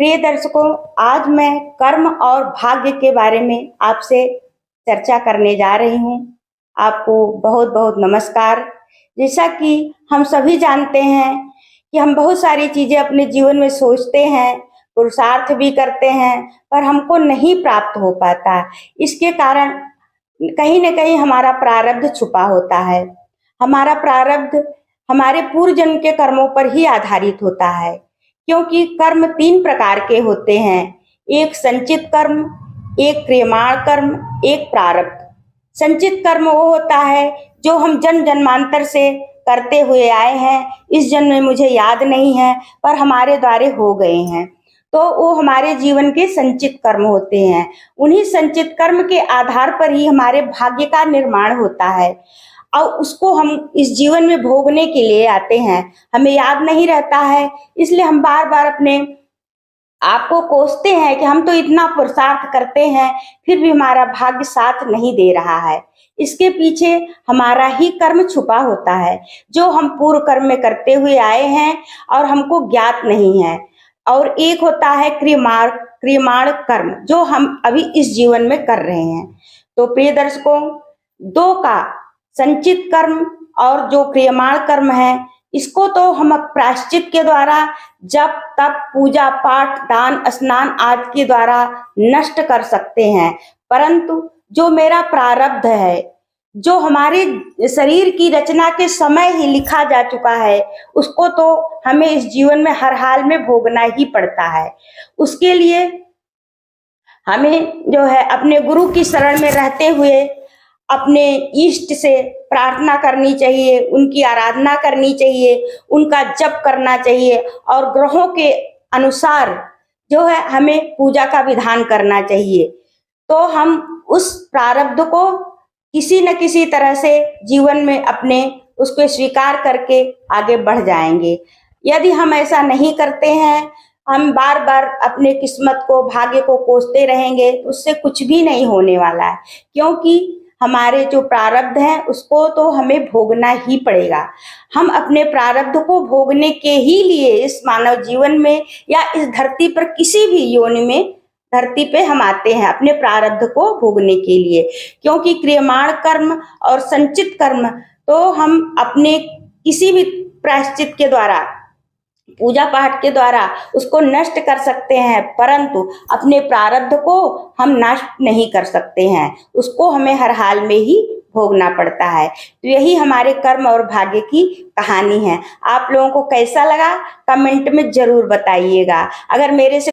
प्रिय दर्शकों, आज मैं कर्म और भाग्य के बारे में आपसे चर्चा करने जा रही हूँ। आपको बहुत बहुत नमस्कार। जैसा कि हम सभी जानते हैं कि हम बहुत सारी चीज़ें अपने जीवन में सोचते हैं, पुरुषार्थ भी करते हैं, पर हमको नहीं प्राप्त हो पाता। इसके कारण कहीं न कहीं हमारा प्रारब्ध छुपा होता है। हमारा प्रारब्ध हमारे पूर्व जन्म के कर्मों पर ही आधारित होता है, क्योंकि कर्म 3 प्रकार के होते हैं। एक संचित कर्म, एक क्रियमाण कर्म, एक प्रारब्ध। संचित कर्म वो होता है जो हम जन्म जन्मांतर से करते हुए आए हैं। इस जन्म में मुझे याद नहीं है, पर हमारे द्वारे हो गए हैं, तो वो हमारे जीवन के संचित कर्म होते हैं। उन्हीं संचित कर्म के आधार पर ही हमारे भाग्य का निर्माण होता है और उसको हम इस जीवन में भोगने के लिए आते हैं। हमें याद नहीं रहता है, इसलिए हम बार बार अपने आपको कोसते हैं कि हम तो इतना पुरुषार्थ करते हैं, फिर भी हमारा भाग्य साथ नहीं दे रहा है। इसके पीछे हमारा ही कर्म छुपा होता है, जो हम पूर्व कर्म में करते हुए आए हैं और हमको ज्ञात नहीं है। और एक होता है क्रियमाण कर्म, जो हम अभी इस जीवन में कर रहे हैं। तो प्रिय दर्शकों, दो का संचित कर्म और जो क्रियमाण कर्म है, इसको तो हम प्रायश्चित के द्वारा, जप तप पूजा पाठ दान स्नान आदि के द्वारा नष्ट कर सकते हैं। परंतु जो मेरा प्रारब्ध है, जो हमारे शरीर की रचना के समय ही लिखा जा चुका है, उसको तो हमें इस जीवन में हर हाल में भोगना ही पड़ता है। उसके लिए हमें जो है अपने गुरु की शरण में रहते हुए अपने इष्ट से प्रार्थना करनी चाहिए, उनकी आराधना करनी चाहिए, उनका जप करना चाहिए और ग्रहों के अनुसार जो है हमें पूजा का विधान करना चाहिए। तो हम उस प्रारब्ध को किसी न किसी तरह से जीवन में अपने उसको स्वीकार करके आगे बढ़ जाएंगे। यदि हम ऐसा नहीं करते हैं, हम बार बार अपने किस्मत को भाग्य को कोसते रहेंगे, तो उससे कुछ भी नहीं होने वाला है, क्योंकि हमारे जो प्रारब्ध है उसको तो हमें भोगना ही पड़ेगा। हम अपने प्रारब्ध को भोगने के ही लिए इस मानव जीवन में या इस धरती पर किसी भी योनि में धरती पे हम आते हैं अपने प्रारब्ध को भोगने के लिए। क्योंकि क्रियमाण कर्म और संचित कर्म तो हम अपने किसी भी प्रायश्चित के द्वारा, पूजा पाठ के द्वारा उसको नष्ट कर सकते हैं, परंतु अपने प्रारब्ध को हम नष्ट नहीं कर सकते हैं। उसको हमें हर हाल में ही भोगना पड़ता है। तो यही हमारे कर्म और भाग्य की कहानी है। आप लोगों को कैसा लगा कमेंट में जरूर बताइएगा। अगर मेरे से